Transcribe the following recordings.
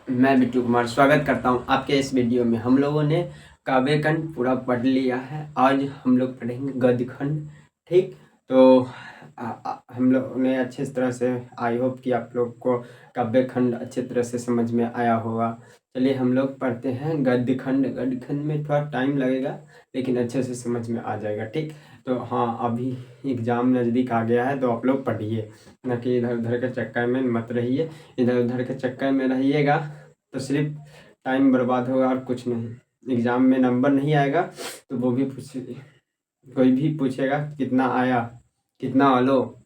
मैं बिट्टू कुमार स्वागत करता हूं आपके इस वीडियो में। हम लोगों ने काव्यखंड पूरा पढ़ लिया है। आज हम लोग पढ़ेंगे गद्यखंड। ठीक, तो हम लोगों ने अच्छे तरह से, आई होप कि आप लोग को काव्यखंड अच्छे तरह से समझ में आया होगा। चलिए हम लोग पढ़ते हैं गद्यखंड। गद्यखंड में थोड़ा टाइम लगेगा लेकिन अच्छे से समझ में आ जाएगा। ठीक, तो हाँ, अभी एग्ज़ाम नज़दीक आ गया है तो आप लोग पढ़िए, न कि इधर उधर के चक्कर में मत रहिए। इधर उधर के चक्कर में रहिएगा तो सिर्फ टाइम बर्बाद होगा और कुछ नहीं। एग्ज़ाम में नंबर नहीं आएगा तो वो भी कोई भी पूछेगा कितना आया, कितना आलो,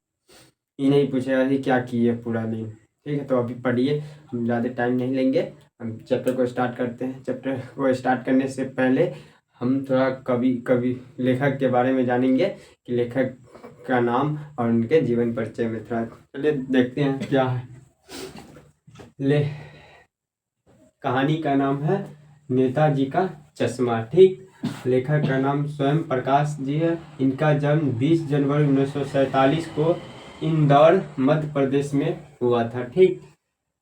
ये नहीं पूछेगा कि क्या किए पूरा दिन। ठीक है, तो अभी पढ़िए, हम ज़्यादा टाइम नहीं लेंगे। हम चैप्टर को स्टार्ट करते हैं। चैप्टर को स्टार्ट करने से पहले हम थोड़ा कवि लेखक के बारे में जानेंगे कि लेखक का नाम और उनके जीवन परिचय में थोड़ा चलिए देखते हैं क्या है। कहानी का नाम है नेताजी का चश्मा। ठीक, लेखक का नाम स्वयं प्रकाश जी है। इनका जन्म 20 जनवरी 1947 को इंदौर मध्य प्रदेश में हुआ था। ठीक,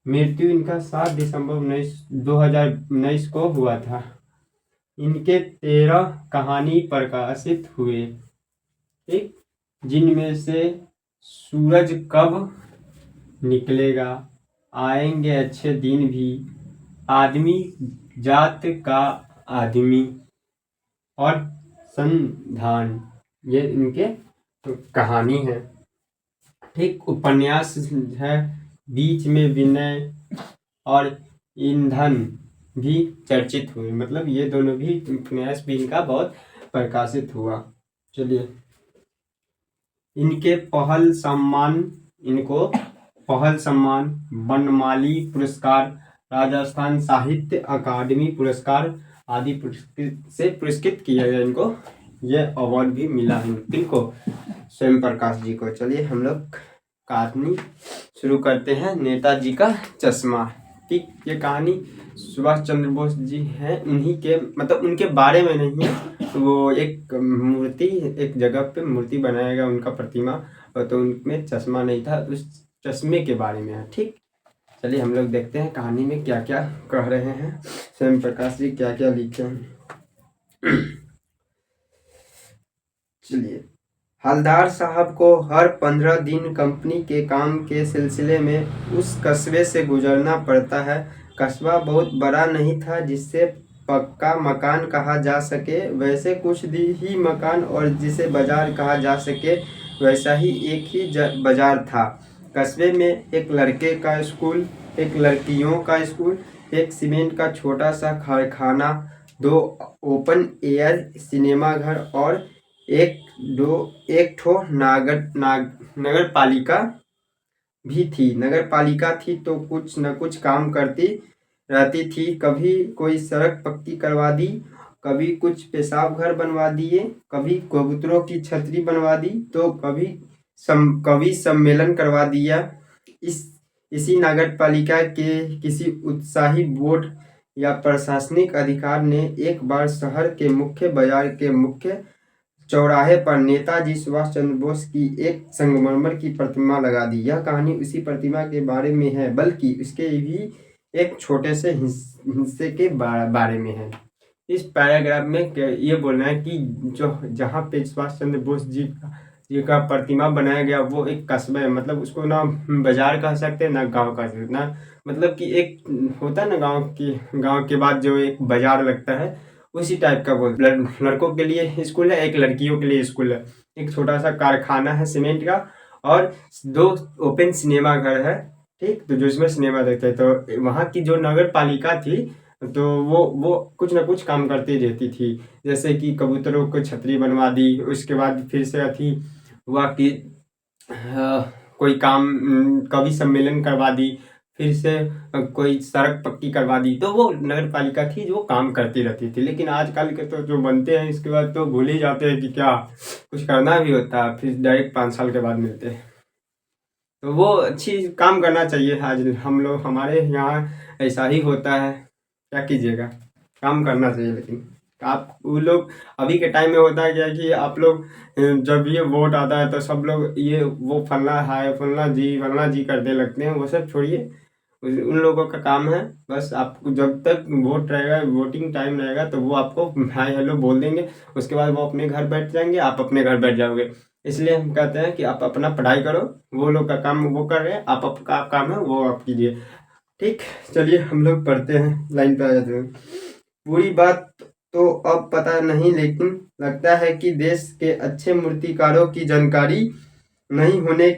मृत्यु इनका 7 दिसंबर 2019 को हुआ था। इनके 13 कहानी प्रकाशित हुए। ठीक, जिनमें से सूरज कब निकलेगा, आएंगे अच्छे दिन भी, आदमी जात का आदमी और संधान, ये इनके तो कहानी है। ठीक, उपन्यास है बीच में विनय और ईंधन भी चर्चित हुए। मतलब ये दोनों भी उपन्यास भी इनका बहुत प्रकाशित हुआ। चलिए, इनको पहल सम्मान, वनमाली पुरस्कार, राजस्थान साहित्य अकादमी पुरस्कार आदि से पुरस्कृत किया गया। इनको ये अवार्ड भी मिला है। इनको स्वयं प्रकाश जी को। चलिए हम लोग कहानी शुरू करते हैं। नेताजी का चश्मा। ठीक, ये कहानी सुभाष चंद्र बोस जी हैं, उन्हीं के मतलब उनके बारे में नहीं है। वो एक मूर्ति, एक जगह पे मूर्ति बनाया गया उनका प्रतिमा, और तो उनमें चश्मा नहीं था, उस चश्मे के बारे में है। ठीक, चलिए हम लोग देखते हैं कहानी में क्या क्या कह रहे हैं, स्वयं प्रकाश जी क्या क्या लिखे हैं। चलिए, हलदार साहब को हर 15 दिन कंपनी के काम के सिलसिले में उस कस्बे से गुजरना पड़ता है। कस्बा बहुत बड़ा नहीं था जिससे पक्का मकान कहा जा सके, वैसे कुछ ही मकान, और जिसे बाजार कहा जा सके वैसा ही एक ही बाजार था। कस्बे में एक लड़के का स्कूल, एक लड़कियों का स्कूल, एक सीमेंट का छोटा सा कारखाना, 2 ओपन एयर सिनेमा घर और एक ठो नगर पालिका भी थी। नगर पालिका थी तो कुछ न कुछ काम करती रहती थी। कभी कोई सड़क पक्की करवा दी, कभी कुछ पेशाब घर बनवा दिए, कभी कबूतरों की छतरी बनवा दी, तो कभी सम्मेलन करवा दिया। इसी नगर पालिका के किसी उत्साही बोर्ड या प्रशासनिक अधिकारी ने एक बार शहर के मुख्य बाजार के मुख्य चौराहे पर नेताजी सुभाष चंद्र बोस की एक संगमरमर की प्रतिमा लगा दी। यह कहानी उसी प्रतिमा के बारे में है, बल्कि उसके भी एक छोटे से हिस्से के बारे में है। इस पैराग्राफ में ये बोलना है कि जो जहाँ पे सुभाष चंद्र बोस जी का प्रतिमा बनाया गया वो एक कस्बा है। मतलब उसको ना बाजार कह सकते हैं ना गांव कह सकते, ना मतलब कि एक होता है ना गांव के बाद जो एक बाजार लगता है, उसी टाइप का वो लड़कों के लिए स्कूल है, एक लड़कियों के लिए स्कूल है। एक छोटा सा कारखाना है सीमेंट का, और 2 ओपन सिनेमा घर है। ठीक, तो जो इसमें सिनेमा देखते हैं, तो वहाँ की जो नगर पालिका थी तो वो कुछ ना कुछ काम करती रहती थी। जैसे कि कबूतरों को छतरी बनवा दी, उसके बाद फिर से अथी हुआ कि कोई काम, कवि सम्मेलन करवा दी, फिर से कोई सड़क पक्की करवा दी। तो वो नगर पालिका थी जो काम करती रहती थी। लेकिन आजकल के तो जो बनते हैं इसके बाद तो भूल ही जाते हैं कि क्या कुछ करना भी होता है, फिर डायरेक्ट 5 साल के बाद मिलते हैं। तो वो अच्छी काम करना चाहिए। आज हम लोग, हमारे यहाँ ऐसा ही होता है, क्या कीजिएगा, काम करना चाहिए। लेकिन आप वो लोग अभी के टाइम में होता है क्या कि आप लोग जब ये वोट आता है तो सब लोग ये वो फलना है, फलना जी करने लगते हैं। वो सब छोड़िए, उन लोगों का काम है बस, आपको जब तक वोट रहेगा, वोटिंग टाइम रहेगा, तो वो आपको हाय हेलो बोल देंगे। उसके बाद वो अपने घर बैठ जाएंगे, आप अपने घर बैठ जाओगे। इसलिए हम कहते हैं कि आप अपना पढ़ाई करो, वो लोग का काम वो कर रहे हैं, आप आपका काम है वो आप कीजिए। ठीक, चलिए हम लोग पढ़ते हैं, लाइन पे आ जाते हैं। पूरी बात तो अब पता नहीं, लेकिन लगता है कि देश के अच्छे मूर्तिकारों की जानकारी नहीं होने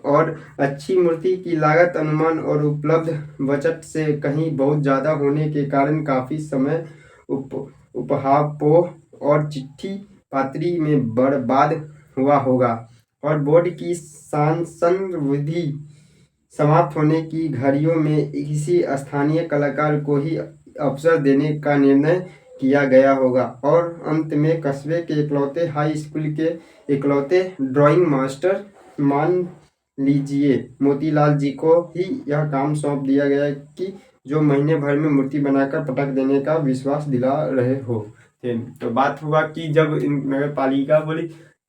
और अच्छी मूर्ति की लागत अनुमान और उपलब्ध बजट से कहीं बहुत ज़्यादा होने के कारण काफ़ी समय उप उपहापोह और चिट्ठी पात्री में बर्बाद हुआ होगा, और बोर्ड की सांसन विधि समाप्त होने की घड़ियों में किसी स्थानीय कलाकार को ही अवसर देने का निर्णय किया गया होगा, और अंत में कस्बे के इकलौते हाई स्कूल के इकलौते ड्राइंग मास्टर मान लीजिए मोतीलाल जी को ही यह काम सौंप दिया गया कि जो महीने भर में मूर्ति बनाकर पटक देने का विश्वास दिला रहे हो थे। तो बात हुआ कि जब नगर पालिका बोली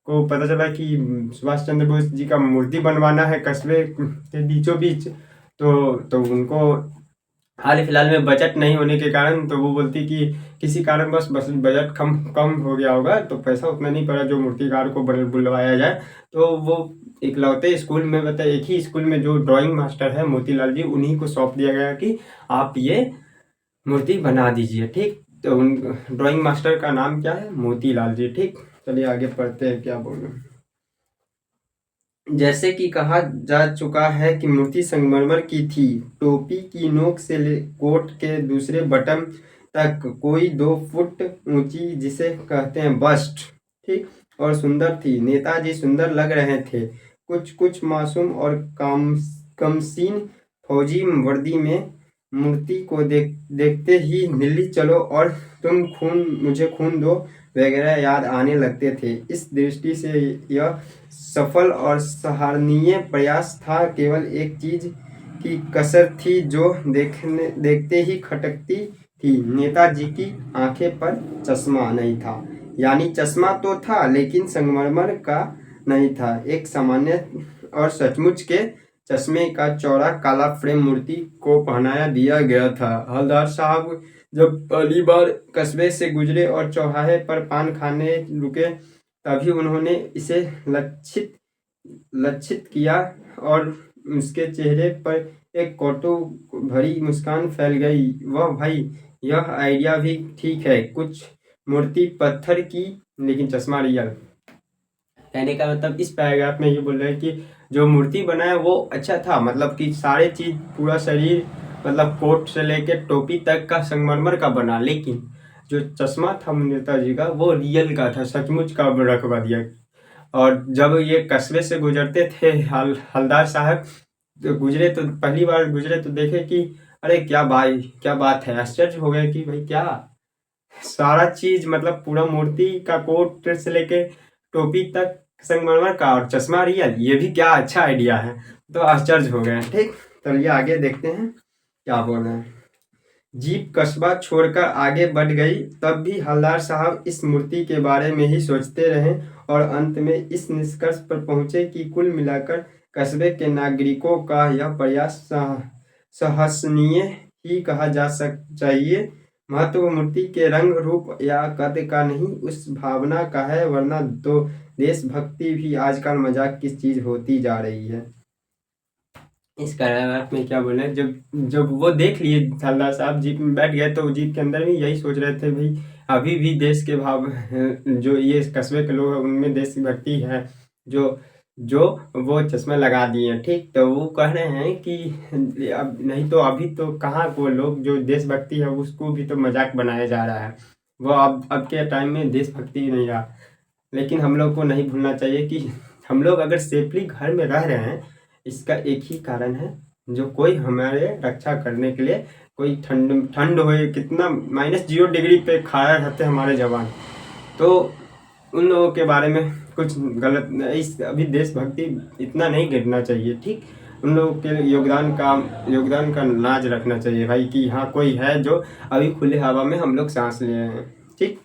को पता चला कि सुभाष चंद्र बोस जी का मूर्ति बनवाना है कस्बे के बीचों बीच, तो उनको हाल फिलहाल में बजट नहीं होने के कारण, तो वो बोलती कि किसी कारणवश बस बजट कम कम हो गया होगा, तो पैसा उतना नहीं पड़ा जो मूर्तिकार को बुलवाया जाए। तो वो इकलौते स्कूल में, मतलब एक ही स्कूल में जो ड्राइंग मास्टर है मोतीलाल जी, उन्हीं को सौंप दिया गया कि आप ये मूर्ति बना दीजिए। ठीक, तो उन ड्राइंग मास्टर का नाम क्या है? मोतीलाल जी। ठीक, चलिए आगे पढ़ते हैं क्या बोल रहे हैं। जैसे कि कहा जा चुका है कि मूर्ति संगमरमर की थी, टोपी की नोक से कोट के दूसरे बटन तक कोई 2 फुट ऊंची, जिसे कहते हैं बस्ट, ठीक, और सुंदर थी। नेताजी सुंदर लग रहे थे, कुछ कुछ मासूम और कमसीन फौजी वर्दी में। मूर्ति को देखते ही दिल्ली चलो और तुम खून मुझे खून दो वगैरह याद आने लगते थे। इस दृष्टि से यह सफल और सराहनीय प्रयास था। केवल एक चीज की कसर थी जो देखते ही खटकती थी, नेताजी की आंखें पर चश्मा नहीं था। यानी चश्मा तो था लेकिन संगमरमर का नहीं था, एक सामान्य और सचमुच के चश्मे का चौड़ा काला फ्रेम मूर्ति को पहनाया दिया गया था। हवलदार साहब जब पहली बार कस्बे से गुजरे और चौराहे पर पान खाने रुके, तभी उन्होंने इसे लक्षित किया और उसके चेहरे पर एक कौतूक भरी मुस्कान फैल गई। वह भाई, यह आइडिया भी ठीक है, कुछ मूर्ति पत्थर की लेकिन चश्मा रियल। कहने का मतलब इस पैराग्राफ में ये बोल रहे हैं कि जो मूर्ति बनाया वो अच्छा था, मतलब कि सारे चीज पूरा शरीर, मतलब कोट से लेके टोपी तक का संगमरमर का बना, लेकिन जो चश्मा था नेताजी का वो रियल का था, सचमुच का रखवा दिया। और जब ये कस्बे से गुजरते थे हलदार साहब, तो गुजरे तो पहली बार गुजरे तो देखे कि अरे क्या भाई क्या बात है, आश्चर्य हो गया कि भाई क्या सारा चीज, मतलब पूरा मूर्ति का कोट से लेके टोपी तक संगमरमर का और चश्मा रियल, ये भी क्या अच्छा आइडिया है। तो आश्चर्य हो गए। ठीक, चलिए आगे देखते हैं क्या बोल रहे हैं। जीप कस्बा छोड़कर आगे बढ़ गई, तब भी हवलदार साहब इस मूर्ति के बारे में ही सोचते रहे और अंत में इस निष्कर्ष पर पहुंचे कि कुल मिलाकर कस्बे के नागरिकों का यह प्रयास सराहनीय ही कहा जा चाहिए। महत्व मूर्ति के रंग रूप या कद का नहीं, उस भावना का है, वरना तो देशभक्ति भी आजकल मजाक की चीज होती जा रही है। इस कारागार में क्या बोले, जब जब वो देख लिए हवलदार साहब जीप में बैठ गए, तो जीप के अंदर भी यही सोच रहे थे भाई अभी भी देश के भाव, जो ये कस्बे के लोग हैं उनमें देशभक्ति है, जो जो वो चश्मा लगा दिए। ठीक, तो वो कह रहे हैं कि अब नहीं तो अभी तो कहाँ वो लोग जो देशभक्ति है उसको भी तो मजाक बनाया जा रहा है, वो अब के टाइम में देशभक्ति नहीं रहा। लेकिन हम लोग को नहीं भूलना चाहिए कि हम लोग अगर सेफली घर में रह रहे हैं, इसका एक ही कारण है, जो कोई हमारे रक्षा करने के लिए, कोई ठंड हो, कितना -0 डिग्री पे खड़ा रहते हमारे जवान, तो उन लोगों के बारे में कुछ गलत इस अभी देशभक्ति इतना नहीं गिरना चाहिए। ठीक, उन लोगों के योगदान का नाज रखना चाहिए भाई कि हाँ कोई है जो अभी खुले हवा में हम लोग सांस ले रहे हैं। ठीक,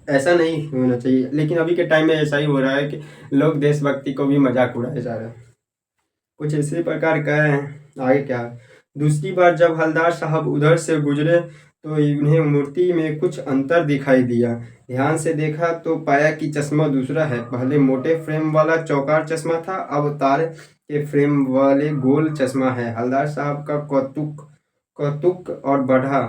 ऐसा नहीं होना चाहिए, लेकिन अभी के टाइम में ऐसा ही हो रहा है कि लोग देशभक्ति को भी मजाक उड़ाए जा रहे हैं। कुछ इसी प्रकार का है। आगे क्या है? दूसरी बार जब हवलदार साहब उधर से गुजरे तो उन्हें मूर्ति में कुछ अंतर दिखाई दिया। ध्यान से देखा तो पाया कि चश्मा दूसरा है। पहले मोटे फ्रेम वाला चौकार चश्मा था, अब तार के फ्रेम वाले गोल चश्मा है। हवलदार साहब का कौतुक कौतुक और बढ़ा।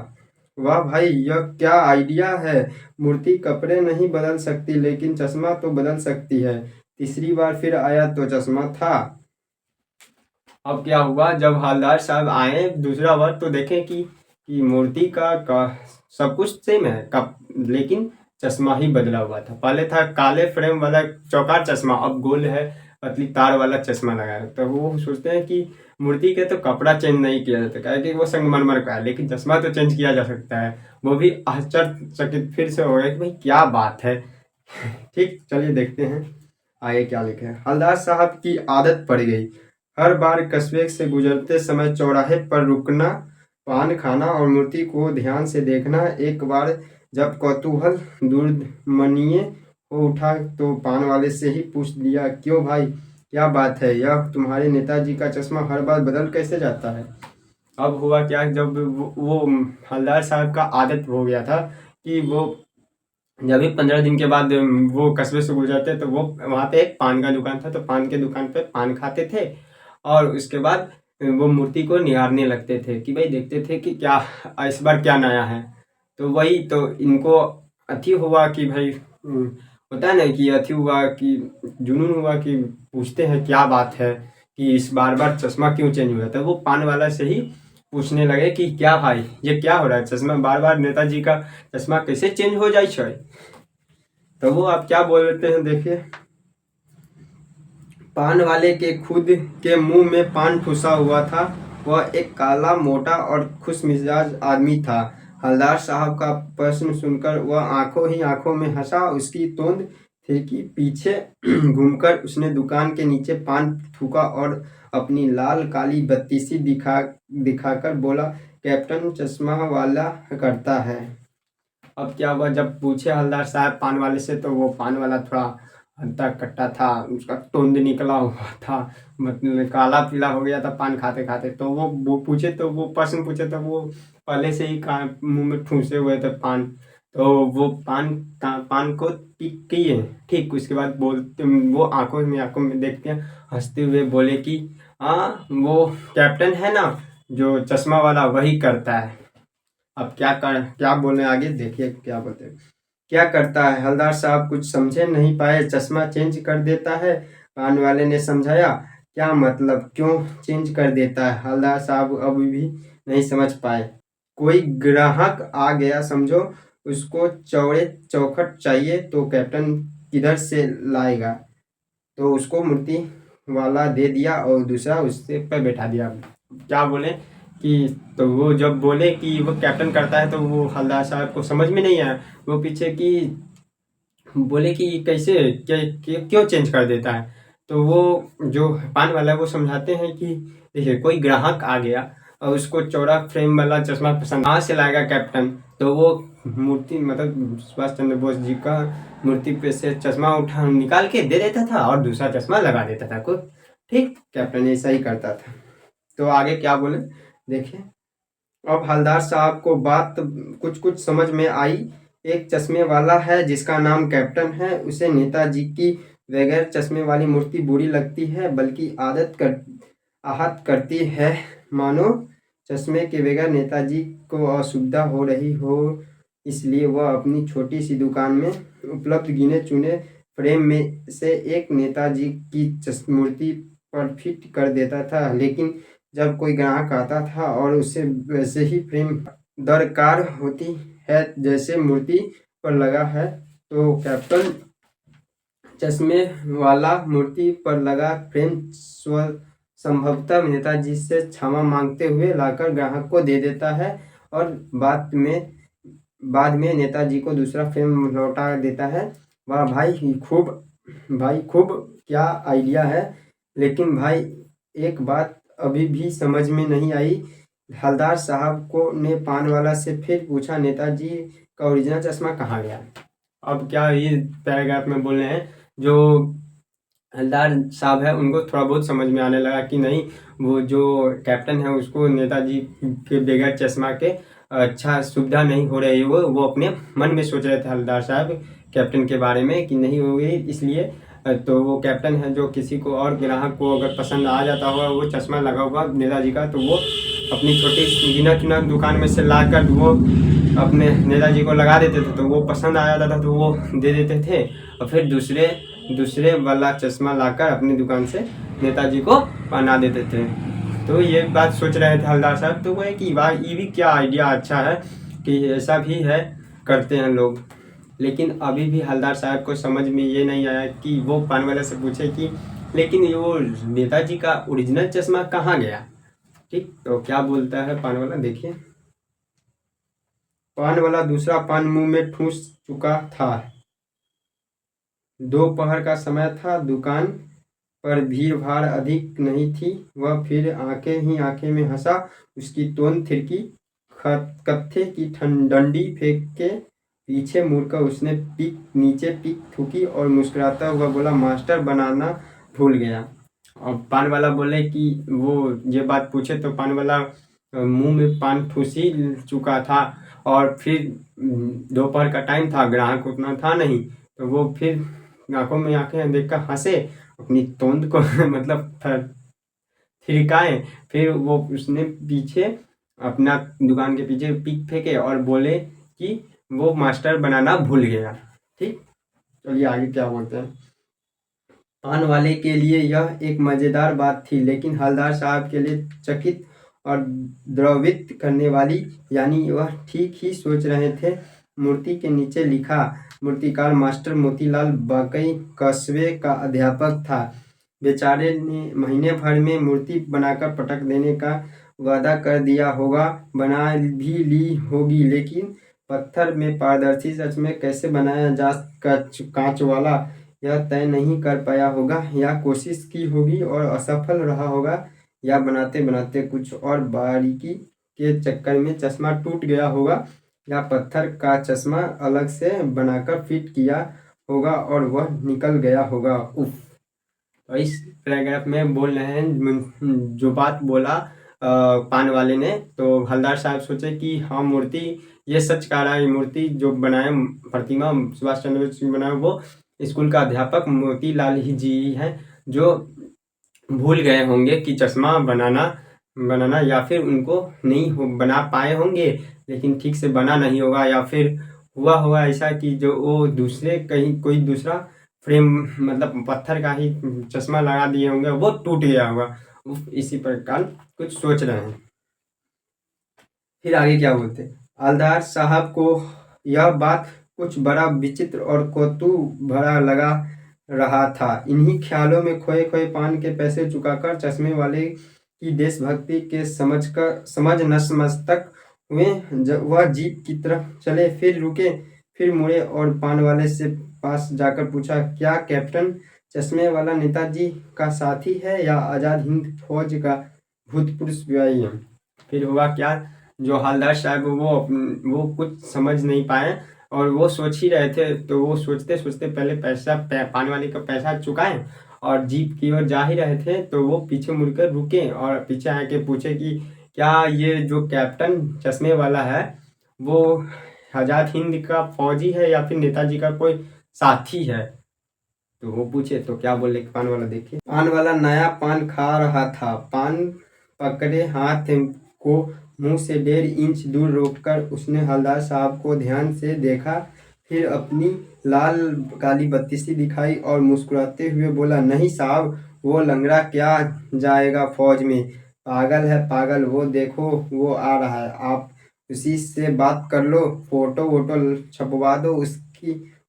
वाह भाई, यह क्या आइडिया है! मूर्ति कपड़े नहीं बदल सकती, लेकिन चश्मा तो बदल सकती है। तीसरी बार फिर आया तो चश्मा था। अब क्या हुआ, जब हवलदार साहब आए दूसरा बार तो देखें कि मूर्ति का सब कुछ सेम है कप, लेकिन चश्मा ही बदला हुआ था। पहले था काले फ्रेम वाला चौकार चश्मा, अब गोल है पतली तार वाला चश्मा लगाया। तो वो सोचते हैं कि मूर्ति के तो कपड़ा चेंज नहीं किया जाता, क्या कि वो संगमरमर का है, लेकिन चश्मा तो चेंज किया जा सकता है। वो भी आश्चर्यचकित फिर से हो गया कि भाई क्या बात है। ठीक, चलिए देखते हैं आगे क्या लिखे हैं। हवलदार साहब की आदत पड़ गई हर बार कस्बे से गुजरते समय चौराहे पर रुकना, पान खाना और मूर्ति को ध्यान से देखना। एक बार जब कौतूहल दूरदर्शनीय हो उठा तो पान वाले से ही पूछ लिया, क्यों भाई, क्या बात है? यह तुम्हारे नेताजी का चश्मा हर बार बदल कैसे जाता है? अब हुआ क्या, जब वो हवलदार साहब का आदत हो गया था कि वो जब भी 15 दिन के बाद वो कस्बे से गुजरते तो वो वहाँ पे एक पान का दुकान था, तो पान के दुकान पे पान खाते थे और उसके बाद वो मूर्ति को निहारने लगते थे कि भाई देखते थे कि क्या इस बार क्या नया है। तो वही तो इनको अथी हुआ कि भाई होता है ना कि अथी हुआ कि जुनून हुआ कि पूछते हैं क्या बात है कि इस बार बार चश्मा क्यों चेंज हुआ। तो वो पान वाला से ही पूछने लगे कि क्या भाई ये क्या हो रहा है, चश्मा बार बार नेताजी का चश्मा कैसे चेंज हो जाए छै। तो वो आप क्या बोल रहे हैं देखिए। पान वाले के खुद के मुंह में पान ठुसा हुआ था। वह एक काला, मोटा और खुशमिजाज आदमी था। हवलदार साहब का प्रश्न सुनकर वह आंखों ही आंखों में हंसा। उसकी तोंद थिरकी, पीछे घूमकर उसने दुकान के नीचे पान थूका और अपनी लाल काली बत्तीसी दिखाकर बोला, कैप्टन चश्मा वाला करता है। अब क्या हुआ, जब पूछे हवलदार साहब पान वाले से तो वो पान वाला थोड़ा हट्टा कट्टा था, उसका तोंद निकला हुआ था, मतलब काला पीला हो गया था पान खाते खाते। तो वो पूछे तो वो प्रश्न पूछे तो वो पहले से ही मुंह में ठूसे हुए थे पान। तो वो पान को टिक किए, ठीक उसके बाद बोलते, वो आंखों में देखते हैं, हंसते हुए बोले कि हाँ वो कैप्टन है ना जो चश्मा वाला, वही करता है। अब क्या बोले आगे देखिए क्या बोलते हैं। क्या करता है? हवलदार साहब कुछ समझे नहीं पाए। चश्मा चेंज कर देता है, पान वाले ने समझाया। क्या मतलब, क्यों चेंज कर देता है? हवलदार साहब अभी भी नहीं समझ पाए। कोई ग्राहक आ गया समझो, उसको चौड़े चौखट चाहिए तो कैप्टन किधर से लाएगा? तो उसको मूर्ति वाला दे दिया और दूसरा उससे पर बैठा दिया। क्या बोले कि तो वो जब बोले कि वो कैप्टन करता है तो वो हवलदार साहब को समझ में नहीं आया। वो पीछे कि बोले कि कैसे क्यों चेंज कर देता है। तो वो जो पान वाला है वो समझाते हैं कि देखिए कोई ग्राहक आ गया और उसको चौड़ा फ्रेम वाला चश्मा पसंद, कहाँ से लाएगा कैप्टन? तो वो मूर्ति मतलब सुभाष चंद्र बोस जी का मूर्ति पे से चश्मा उठा निकाल के दे देता था और दूसरा चश्मा लगा देता था को। ठीक, कैप्टन ऐसा ही करता था। तो आगे क्या बोले देखिए। अब हवलदार साहब को बात कुछ कुछ समझ में आई। एक चश्मे वाला है जिसका नाम कैप्टन है, उसे नेताजी की बगैर चश्मे वाली मूर्ति बुरी लगती है, बल्कि आहत करती है, मानो चश्मे के बगैर नेताजी को असुविधा हो रही हो। इसलिए वह अपनी छोटी सी दुकान में उपलब्ध गिने चुने फ्रेम में से एक नेताजी की मूर्ति पर फिट कर देता था। लेकिन जब कोई ग्राहक आता था और उसे वैसे ही फ्रेम दरकार होती है जैसे मूर्ति पर लगा है, तो कैप्टन चश्मे वाला मूर्ति पर लगा फ्रेम संभवतः नेताजी से क्षमा मांगते हुए लाकर ग्राहक को दे देता है और बाद में नेताजी को दूसरा फ्रेम लौटा देता है। वाह भाई खूब क्या आइडिया है। लेकिन भाई एक बात अभी भी समझ में नहीं आई। हवलदार साहब को ने पान वाला से फिर पूछा, नेताजी का ओरिजिनल चश्मा कहाँ गया? अब क्या ये पैराग्राफ में बोल रहे हैं, जो हलदार साहब है उनको थोड़ा बहुत समझ में आने लगा कि नहीं, वो जो कैप्टन है उसको नेताजी के बगैर चश्मा के अच्छा सुविधा नहीं हो रही है। वो अपने मन में सोच रहे थे हलदार साहब कैप्टन के बारे में कि नहीं होगी, इसलिए तो वो कैप्टन है जो किसी को और ग्राहक को अगर पसंद आ जाता होगा वो चश्मा लगा हुआ नेताजी का, तो वो अपनी छोटी गिना चुना दुकान में से ला कर वो अपने नेताजी को लगा देते थे, तो वो पसंद आ जाता था तो वो दे देते थे और फिर दूसरे वाला चश्मा लाकर अपनी दुकान से नेताजी को पहना देते थे। तो ये बात सोच रहे थे हलदार साहब, तो वो है कि वाह ये भी क्या आइडिया अच्छा है कि ऐसा भी है, करते हैं लोग। लेकिन अभी भी हलदार साहब को समझ में ये नहीं आया कि वो पान वाले से पूछे कि लेकिन ये वो नेताजी का ओरिजिनल चश्मा कहाँ गया। ठीक, तो क्या बोलता है पान वाला, देखिए। पान वाला दूसरा पान मुंह में ठूस चुका था। दोपहर का समय था, दुकान पर भीड़ भाड़ अधिक नहीं थी। वह फिर आंखें ही आंखें में हंसा। उसकी तोंद थिरकी। कत्थे की डंडी फेंक के पीछे मुड़कर उसने नीचे पीक थूकी और मुस्कुराता हुआ बोला, मास्टर बनाना भूल गया। और पान वाला बोले कि वो ये बात पूछे तो पान वाला मुंह में पान ठूस ही चुका था और फिर दोपहर का टाइम था, ग्राहक उतना था नहीं, तो वो फिर आंखों में आंखें देखकर हंसे, अपनी तोंद को मतलब थिरकाए। फिर वो उसने पीछे अपना दुकान के पीछे पीक फेंके और बोले कि वो मास्टर बनाना भूल गया। ठीक, चलिए आगे क्या बोलते हैं। पान वाले के लिए यह एक मज़ेदार बात थी, लेकिन हलदार साहब के लिए चकित और द्रवित करने वाली, यानी वह ठीक ही सोच रहे थे। मूर्ति के नीचे लिखा, मूर्तिकार मास्टर मोतीलाल बाकई कस्बे का अध्यापक था। बेचारे ने महीने भर में मूर्ति बनाकर पटक देने का वादा कर दिया होगा, बना भी ली होगी, लेकिन पत्थर में पारदर्शी सच में कैसे बनाया जा कांच वाला, यह तय नहीं कर पाया होगा, या कोशिश की होगी और असफल रहा होगा, या बनाते बनाते कुछ और बारीकी के चक्कर में चश्मा टूट गया होगा, या पत्थर का चश्मा अलग से बनाकर फिट किया होगा और वह निकल गया होगा। उफ। तो इस पैराग्राफ में बोल रहे हैं जो बात बोला पान वाले ने, तो हलदार साहब सोचे कि हाँ मूर्ति ये सच कह रहा है, मूर्ति जो बनाए प्रतिमा सुभाष चंद्र बोस की बनाए वो स्कूल का अध्यापक मोतीलाल ही जी हैं, जो भूल गए होंगे कि चश्मा बनाना या फिर उनको नहीं बना पाए होंगे, लेकिन ठीक से बना नहीं होगा, या फिर हुआ होगा ऐसा कि जो वो दूसरे कहीं कोई दूसरा फ्रेम मतलब पत्थर का ही चश्मा लगा दिए होंगे, वो टूट गया होगा। इसी प्रकार कुछ सोच रहे हैं। फिर आगे क्या बोलते हैं। हलदार साहब को यह बात कुछ बड़ा विचित्र और कौतूहल भरा लगा रहा था। इन्हीं ख्यालों में खोए खोए पान के पैसे चुकाकर चश्मे वाले की देशभक्ति के समझ नतमस्तक हुए। वह जीप की तरफ चले, फिर रुके, फिर मुड़े और पान वाले से पास जाकर पूछा, क्या कैप्टन चश्मे वाला नेताजी का साथी है या आज़ाद हिंद फौज का भूतपूर्व सिपाही है। फिर हुआ क्या, जो हलदार साहब वो कुछ समझ नहीं पाए और वो सोच ही रहे थे, तो वो सोचते सोचते पहले पान वाले का पैसा चुकाएं और जीप की ओर जा ही रहे थे, तो वो पीछे मुड़कर रुके और पीछे आके पूछे कि क्या ये जो कैप्टन चश्मे वाला है वो आज़ाद हिंद का फौजी है या फिर नेताजी का कोई साथी है। तो वो पूछे तो क्या बोले पान वाला, देखिए। पान वाला नया पान खा रहा था। पान पकड़े हाथ को मुंह से 1.5 इंच दूर रोककर उसने हलदार साहब को ध्यान से देखा, फिर अपनी लाल काली बत्ती सी दिखाई और मुस्कुराते हुए बोला, नहीं साहब, वो लंगड़ा क्या जाएगा फौज में, पागल है पागल, वो देखो वो आ रहा है, आप उसी से बात कर लो, फोटो वोटो छपवा दो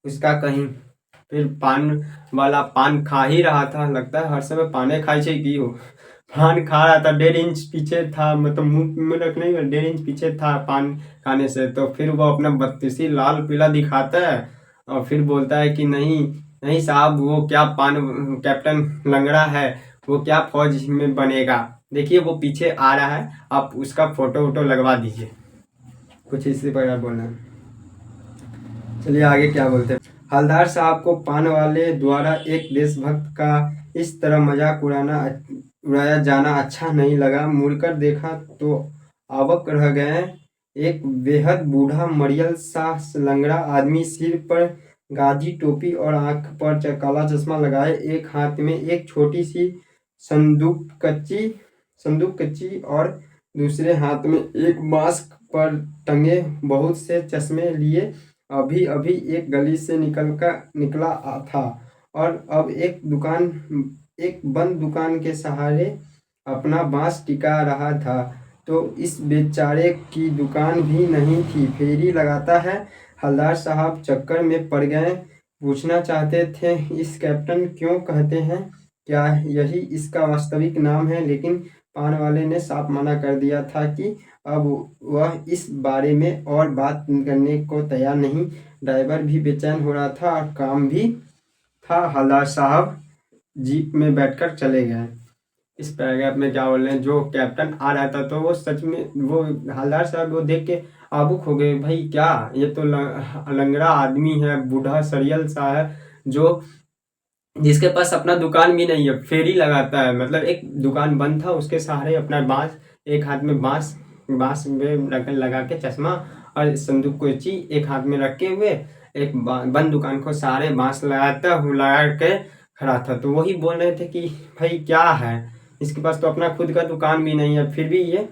उसका कहीं। फिर पान वाला पान खा ही रहा था, लगता है हर समय पाने खाई छे की हो। पान खा रहा था, 1.5 इंच पीछे था, मतलब मुंह में रखने में 1.5 इंच पीछे था पान खाने से, तो फिर वो अपना बत्तीसी लाल पीला दिखाता है और फिर बोलता है कि नहीं नहीं साहब, वो क्या पान कैप्टन लंगड़ा है, वो क्या फौज में बनेगा, देखिए वो पीछे आ रहा है, आप उसका फोटो वोटो लगवा दीजिए। कुछ इसी प्रकार बोलना है। चलिए आगे क्या बोलते हैं। हवलदार साहब को पान वाले द्वारा एक देशभक्त का इस तरह मजाक उड़ाया जाना अच्छा नहीं लगा। मुड़कर देखा तो अवाक रह गए। एक बेहद बूढ़ा मरियल सा लंगड़ा आदमी, सिर पर गाजी टोपी और आंख पर काला चश्मा लगाए, एक हाथ में एक छोटी सी संदूकची और दूसरे हाथ में एक मास्क पर टंगे बहुत से चश्मे लिए अभी अभी एक गली से निकला था और अब एक बंद दुकान के सहारे अपना बांस टिका रहा था। तो इस बेचारे की दुकान भी नहीं थी। फेरी लगाता है। हवलदार साहब चक्कर में पड़ गए। पूछना चाहते थे, इस कैप्टन क्यों कहते हैं? क्या यही इसका वास्तविक नाम है? लेकिन पान वाले ने साफ मना कर दिया था कि अब वह इस बारे में और बात करने को तैयार नहीं। ड्राइवर भी बेचैन हो रहा था और काम भी था। हवलदार साहब जीप में बैठकर चले गए। इस पैराग्राफ में क्या बोल रहे हैं, जो कैप्टन आ रहा था तो वो सच में वो हवलदार साहब वो देख के आबुक हो गए। भाई क्या, ये तो लंगड़ा आदमी है, बूढ़ा सरियल सा है, जो जिसके पास अपना दुकान भी नहीं है, फेरी लगाता है। मतलब एक दुकान बंद था, उसके सहारे अपना बांस, एक हाथ में बांस में लगा के चश्मा और संदूक कोची एक हाथ में रखे हुए, एक बंद दुकान को सहारे बांस लगा के खड़ा था। तो वही बोल रहे थे कि भाई क्या है, इसके पास तो अपना खुद का दुकान भी नहीं है, फिर भी ये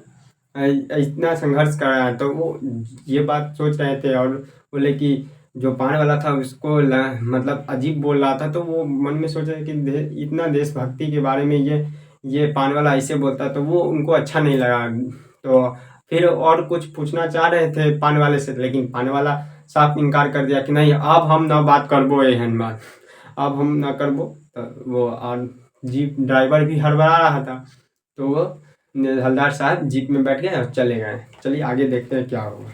इतना संघर्ष कर रहा है। तो वो ये बात सोच रहे थे और बोले कि जो पान वाला था उसको मतलब अजीब बोल रहा था। तो वो मन में सोच रहे कि इतना देशभक्ति के बारे में ये पान वाला ऐसे बोलता, तो वो उनको अच्छा नहीं लगा। तो फिर और कुछ पूछना चाह रहे थे पान वाले से, लेकिन पान वाला साफ इनकार कर दिया कि नहीं, अब हम ना बात करबो, एहन बात अब हम ना करबो। तो वो और जीप ड्राइवर भी हड़बड़ा रहा था। तो वो हवलदार साहब जीप में बैठ गए और चले गए। चलिए आगे देखते हैं क्या होगा।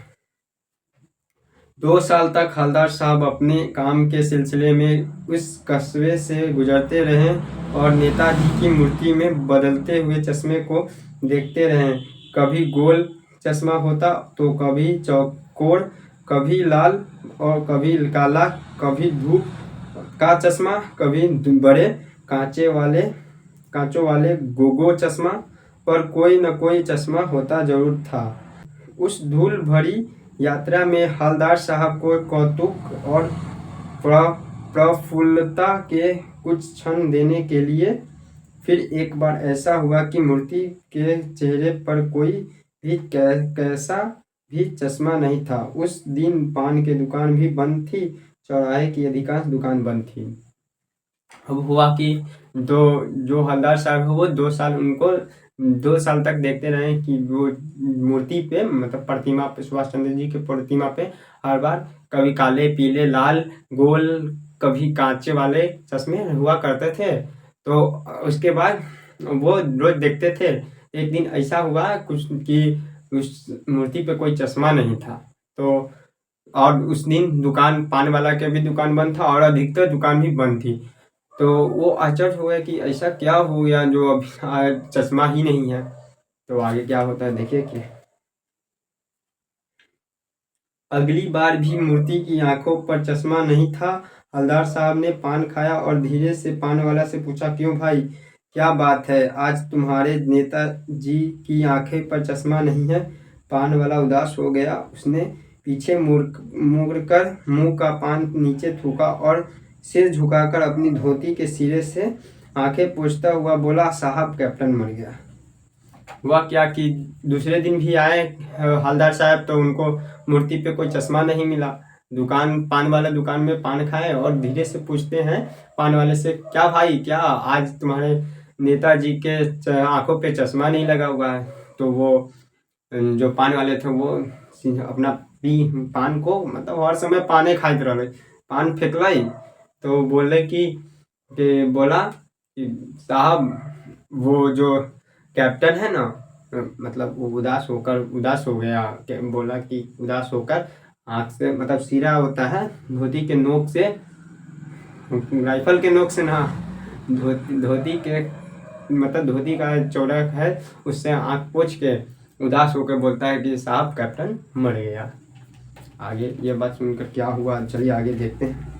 2 साल तक हवलदार साहब अपने काम के सिलसिले में उस कस्बे से गुजरते रहे और नेताजी की मूर्ति में बदलते हुए चश्मे को देखते रहे। कभी गोल चश्मा होता तो कभी चौकोर, कभी लाल और कभी काला, कभी धूप का चश्मा, कभी बड़े कांचों वाले गोगो चश्मा, पर कोई न कोई चश्मा होता जरूर था। उस धूल भरी यात्रा में हवलदार साहब को कौतुक और प्रफुल्लता के कुछ क्षण देने के लिए फिर एक बार ऐसा हुआ कि मूर्ति के चेहरे पर कोई भी कैसा भी चश्मा नहीं था। उस दिन पान की दुकान भी बंद थी, चौराहे की अधिकांश दुकान बंद थी। अब हुआ कि जो हवलदार साहब है वो 2 साल उनको 2 साल तक देखते रहे कि वो मूर्ति पे, मतलब प्रतिमा पे, सुभाष चंद्र जी के प्रतिमा पे हर बार कभी काले, पीले, लाल, गोल, कभी कांचे वाले चश्मे हुआ करते थे। तो उसके बाद वो रोज देखते थे। एक दिन ऐसा हुआ कुछ कि उस मूर्ति पे कोई चश्मा नहीं था। तो और उस दिन दुकान, पान वाला के भी दुकान बंद था और अधिकतर दुकान भी बंद थी। तो वो आश्चर्य हुआ कि ऐसा क्या हो गया जो अभी चश्मा ही नहीं है। तो आगे क्या होता है देखिए कि अगली बार भी मूर्ति की आंखों पर चश्मा नहीं था। हवलदार साहब ने पान खाया और धीरे से पान वाला से पूछा, क्यों भाई, क्या बात है, आज तुम्हारे नेताजी की आंखें पर चश्मा नहीं है? पान वाला उदास हो गया। उसने पीछे मुड़कर मुंह का पान नीचे थूका और सिर झुकाकर अपनी धोती के सिरे से आंखें पोंछता हुआ बोला, साहब कैप्टन मर गया। हुआ क्या कि दूसरे दिन भी आए हवलदार साहब, तो उनको मूर्ति पे कोई चश्मा नहीं मिला। पान वाला दुकान में पान खाए और धीरे से पूछते हैं पान वाले से, क्या भाई, क्या आज तुम्हारे नेताजी के आंखों पे चश्मा नहीं लगा हुआ है? तो वो जो पान वाले थे वो अपना पान को, मतलब हर समय पाने खाते रहे, पान फेंकलाई। तो बोले कि बोला कि साहब वो जो कैप्टन है ना, मतलब वो उदास हो गया। बोला कि उदास होकर आँख से, मतलब सिरा होता है धोती के नोक से, राइफल के नोक से ना, धोती के, मतलब धोती का चौड़ा है, उससे आँख पोंछ के उदास होकर बोलता है कि साहब कैप्टन मर गया। आगे ये बात सुनकर क्या हुआ, चलिए आगे देखते हैं।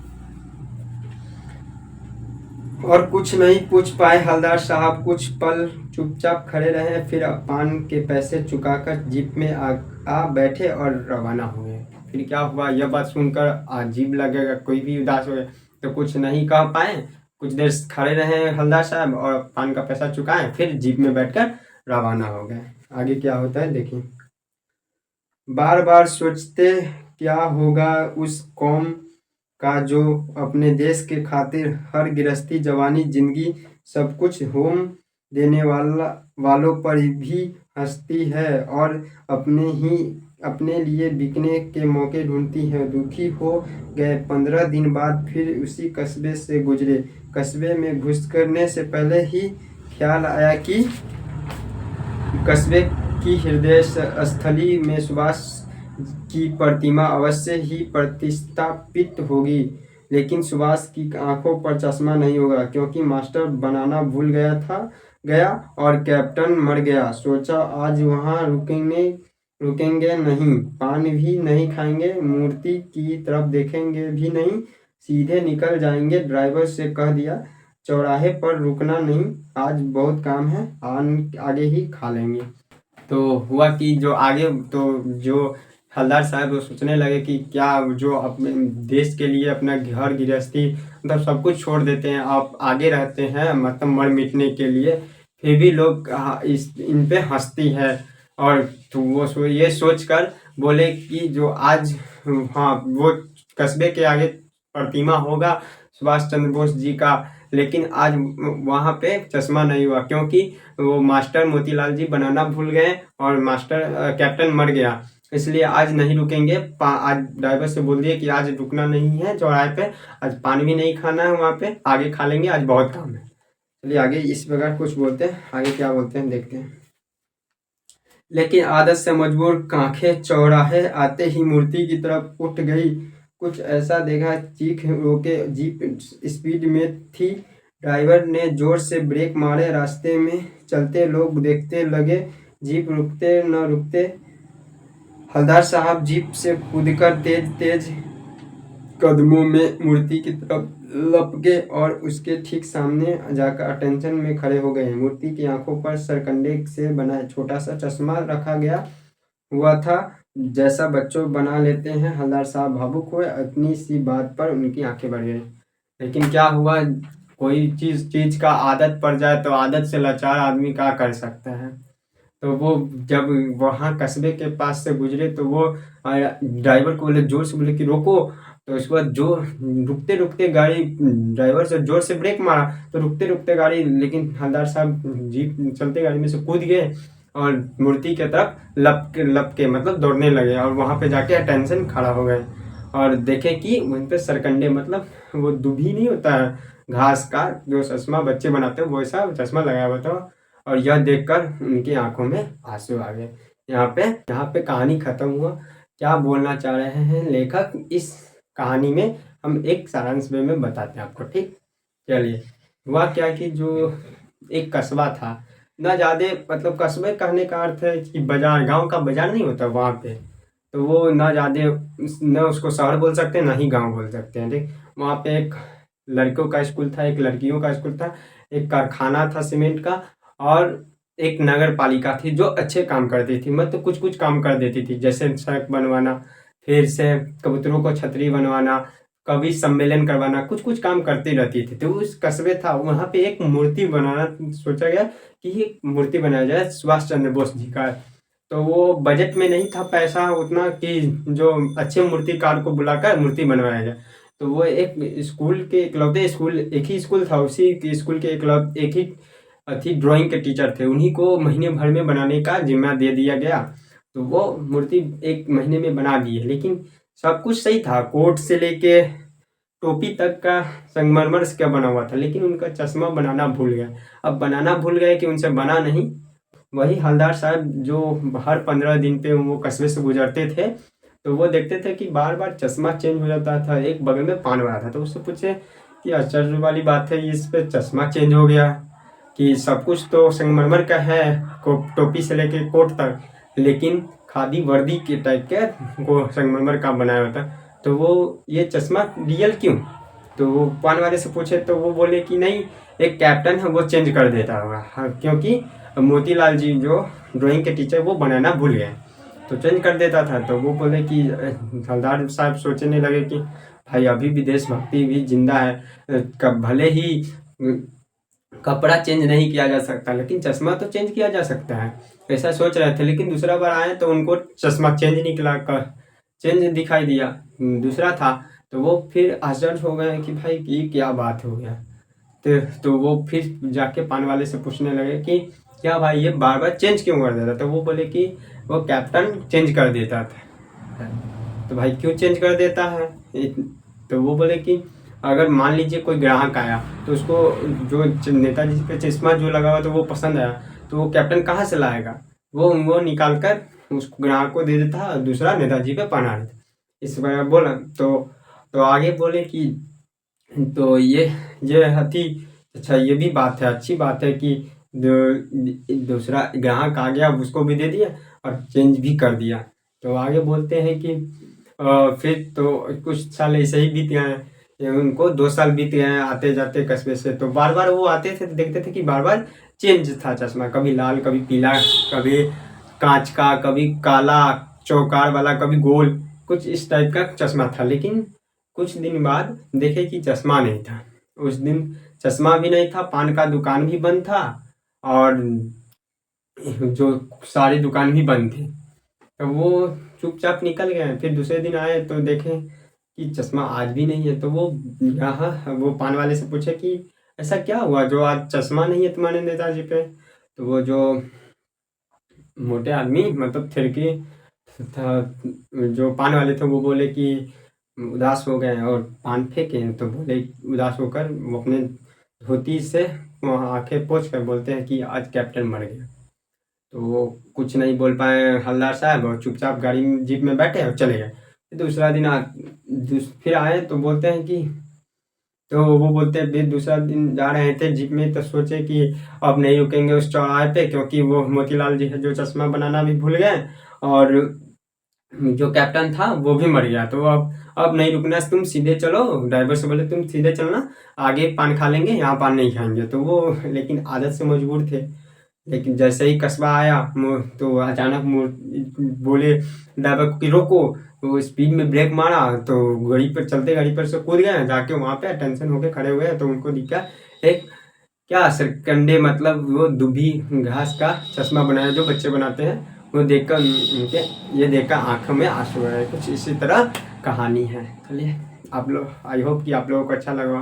और कुछ नहीं पूछ पाए हवलदार साहब, कुछ पल चुपचाप खड़े रहे, फिर पान के पैसे चुकाकर जीप में आ बैठे और रवाना हुए। फिर क्या हुआ, यह बात सुनकर अजीब लगेगा, कोई भी उदास हो तो कुछ नहीं कह पाए। कुछ देर खड़े रहे हवलदार साहब और पान का पैसा चुकाएं, फिर जीप में बैठकर रवाना हो गए। आगे क्या होता है देखिए। बार बार सोचते क्या होगा उस कौम का जो अपने देश के खातिर हर गृहस्थी जवानी जिंदगी सब कुछ होम देने वालों पर भी हंसती है और अपने लिए बिकने के मौके ढूंढती है। दुखी हो गए 15 दिन बाद फिर उसी कस्बे से गुजरे। कस्बे में घुस करने से पहले ही ख्याल आया कि कस्बे की हृदय स्थली में सुभाष की प्रतिमा अवश्य ही प्रतिष्ठापित होगी, लेकिन सुभाष की आंखों पर चश्मा नहीं होगा, क्योंकि मास्टर बनाना भूल गया और कैप्टन मर गया। सोचा आज वहां रुकेंगे नहीं, पान भी नहीं खाएंगे, मूर्ति की तरफ देखेंगे भी नहीं, सीधे निकल जाएंगे। ड्राइवर से कह दिया चौराहे पर रुकना नहीं, आज बहुत काम है, आगे ही खा लेंगे। तो हुआ कि जो हवलदार साहब वो सोचने लगे कि क्या जो अपने देश के लिए अपना घर गृहस्थी मतलब सब कुछ छोड़ देते हैं, आप आगे रहते हैं मतलब मर मिटने के लिए, फिर भी लोग इन पे हंसती है। और तो वो ये सोच कर बोले कि जो आज हाँ वो कस्बे के आगे प्रतिमा होगा सुभाष चंद्र बोस जी का, लेकिन आज वहाँ पे चश्मा नहीं हुआ, क्योंकि वो मास्टर मोतीलाल जी बनाना भूल गए और मास्टर कैप्टन मर गया, इसलिए आज नहीं रुकेंगे। आज ड्राइवर से बोल दिए कि आज रुकना नहीं है चौराहे पे, आज पानी भी नहीं खाना है, वहाँ पे आगे खा लेंगे, आज बहुत काम है। चलिए आगे इस प्रकार कुछ बोलते हैं, आगे क्या बोलते हैं देखते हैं। लेकिन आदत से मजबूर आंखें चौराहे आते ही मूर्ति की तरफ उठ गई। कुछ ऐसा देखा, चीख रोके, जीप स्पीड में थी, ड्राइवर ने जोर से ब्रेक मारे, रास्ते में चलते लोग देखते लगे, जीप रुकते न रुकते। हवलदार साहब जीप से कूदकर तेज कदमों में मूर्ति की तरफ लपके और उसके ठीक सामने जाकर अटेंशन में खड़े हो गए। मूर्ति की आंखों पर सरकंडे से बना छोटा सा चश्मा रखा गया हुआ था, जैसा बच्चों बना लेते हैं। हवलदार साहब भावुक हुए, इतनी सी बात पर उनकी आंखें भर गई। लेकिन क्या हुआ, कोई चीज का आदत पड़ जाए तो आदत से लाचार आदमी क्या कर सकता है। तो वो जब वहाँ कस्बे के पास से गुजरे तो वो ड्राइवर को बोले, जोर से बोले कि रोको। तो उसके बाद जो रुकते रुकते गाड़ी, ड्राइवर से जोर से ब्रेक मारा तो रुकते रुकते गाड़ी, लेकिन हवलदार साहब जीप चलते गाड़ी में से कूद गए और मूर्ति की तरफ लप के मतलब दौड़ने लगे और वहाँ पे जाके अटेंशन खड़ा हो गए और देखे कि उन पे सरकंडे मतलब वो दुभी नहीं होता है घास का जो चश्मा बच्चे बनाते हैं वैसा चश्मा लगाया हुआ था। और यह देखकर उनकी आंखों में आंसू आ गए। यहाँ पे कहानी खत्म हुआ। क्या बोलना चाह रहे हैं लेखक इस कहानी में, हम एक सारांश में बताते हैं आपको, ठीक। चलिए, हुआ क्या कि जो एक कस्बा था, ना ज़्यादा मतलब कस्बे कहने का अर्थ है कि बाजार, गांव का बाजार नहीं होता वहाँ पे, तो वो ना ज़्यादा न उसको शहर बोल सकते हैं ना ही गांव बोल सकते हैं, ठीक। वहाँ पे एक लड़कों का स्कूल था, एक लड़कियों का स्कूल था, एक कारखाना था सीमेंट का, और एक नगर पालिका थी जो अच्छे काम करती थी, मतलब कुछ कुछ काम कर देती थी, जैसे सड़क बनवाना, फिर से कबूतरों को छतरी बनवाना, कवि सम्मेलन करवाना, कुछ कुछ काम करती रहती थी। तो उस कस्बे था, वहाँ पे एक मूर्ति बनाना सोचा गया कि एक मूर्ति बनाया जाए सुभाष चंद्र बोस जी का। तो वो बजट में नहीं था पैसा उतना कि जो अच्छे मूर्तिकार को बुलाकर मूर्ति बनवाया जाए। तो वो एक स्कूल के इकलौते स्कूल, एक ही स्कूल था, उसी स्कूल के एक ही थी ड्राइंग के टीचर थे, उन्हीं को महीने भर में बनाने का जिम्मा दे दिया गया। तो वो मूर्ति एक महीने में बना दी है, लेकिन सब कुछ सही था, कोट से लेके टोपी तक का संगमरमर से क्या बना हुआ था, लेकिन उनका चश्मा बनाना भूल गए। अब बनाना भूल गए कि उनसे बना नहीं। वही हवलदार साहब जो हर 15 दिन पे वो कस्बे से गुजरते थे, तो वो देखते थे कि बार बार चश्मा चेंज हो जाता था। एक बगल में पान वाला था, तो उससे पूछे कि आश्चर्य वाली बात है, इस पे चश्मा चेंज हो गया कि सब कुछ तो संगमरमर का है, टोपी से लेके कोट तक, लेकिन खादी वर्दी के टाइप के वो संगमरमर का बनाया होता, तो वो ये चश्मा रियल क्यों। तो वो पान वाले से पूछे तो वो बोले कि नहीं, एक कैप्टन है वो चेंज कर देता होगा। हाँ, क्योंकि मोतीलाल जी जो ड्राइंग के टीचर वो बनाना भूल गए, तो चेंज कर देता था। तो वो बोले कि हवलदार साहब सोचने लगे कि भाई अभी भी देशभक्ति भी जिंदा है, कब भले ही कपड़ा चेंज नहीं किया जा सकता लेकिन चश्मा तो चेंज किया जा सकता है, ऐसा सोच रहे थे। लेकिन दूसरा बार आए तो उनको चश्मा चेंज निकला, चेंज दिखाई दिया, दूसरा था। तो वो फिर आश्चर्य हो गए कि भाई ये क्या बात हो गया। तो वो फिर जाके पान वाले से पूछने लगे कि क्या भाई ये बार बार चेंज क्यों कर देता। तो वो बोले कि वो कैप्टन चेंज कर देता था। तो भाई क्यों चेंज कर देता है। तो वो बोले कि अगर मान लीजिए कोई ग्राहक आया तो उसको जो नेताजी पे चश्मा जो लगा हुआ तो वो पसंद आया, तो वो कैप्टन कहाँ से लाएगा, वो निकाल कर उस ग्राहक को दे देता और दूसरा नेताजी पे पहना देता। इस बार बोला तो आगे बोले कि तो ये थी। अच्छा ये भी बात है, अच्छी बात है कि दूसरा ग्राहक आ गया उसको भी दे दिया और चेंज भी कर दिया। तो आगे बोलते हैं कि फिर तो कुछ साल ऐसे ही बीत गए हैं, उनको 2 साल बीत गए हैं आते जाते कस्बे से। तो बार बार वो आते थे तो देखते थे कि बार बार चेंज था चश्मा, कभी लाल कभी पीला, कभी कांच का, कभी काला चौकार वाला, कभी गोल, कुछ इस टाइप का चश्मा था। लेकिन कुछ दिन बाद देखे कि चश्मा नहीं था। उस दिन चश्मा भी नहीं था, पान का दुकान भी बंद था और जो सारी दुकान भी बंद थी। तो वो चुपचाप निकल गए। फिर दूसरे दिन आए तो देखे कि चश्मा आज भी नहीं है। तो वो यहाँ वो पान वाले से पूछे कि ऐसा क्या हुआ जो आज चश्मा नहीं है तुम्हारे नेताजी पे। तो वो जो मोटे आदमी मतलब थिरकी था, जो पान वाले थे वो बोले कि उदास हो गए और पान फेंके। तो बोले उदास होकर वो अपने धोती से आंखें पोंछ कर बोलते हैं कि आज कैप्टन मर गया। तो वो कुछ नहीं बोल पाए हवलदार साहब और चुपचाप गाड़ी में जीप में बैठे और चले गए। फिर दूसरा दिन फिर आए तो बोलते हैं कि तो वो बोलते हैं फिर दूसरा दिन जा रहे थे जीप में तो सोचे कि अब नहीं रुकेंगे उस चौराहे पे, क्योंकि वो मोतीलाल जी है जो चश्मा बनाना भी भूल गए और जो कैप्टन था वो भी मर गया। तो अब नहीं रुकना, तुम सीधे चलो। ड्राइवर से बोले तुम सीधे चलना, आगे पान खा लेंगे, यहाँ पान नहीं खाएंगे। तो वो लेकिन आदत से मजबूर थे। लेकिन जैसे ही कस्बा आया तो अचानक बोले ड्राइवर को कि रोको। तो वो स्पीड में ब्रेक मारा तो गाड़ी पर चलते गाड़ी पर से कूद गए। जाके वहाँ पे टेंशन होके खड़े हुए तो उनको दिखा एक क्या सरकंडे मतलब वो दुभी घास का चश्मा बनाया जो बच्चे बनाते हैं। वो देखकर उनके ये देखकर आंखों में आंसू आए। कुछ इसी तरह कहानी है। चलिए आप लोग, आई होप कि आप लोगों को अच्छा लगा।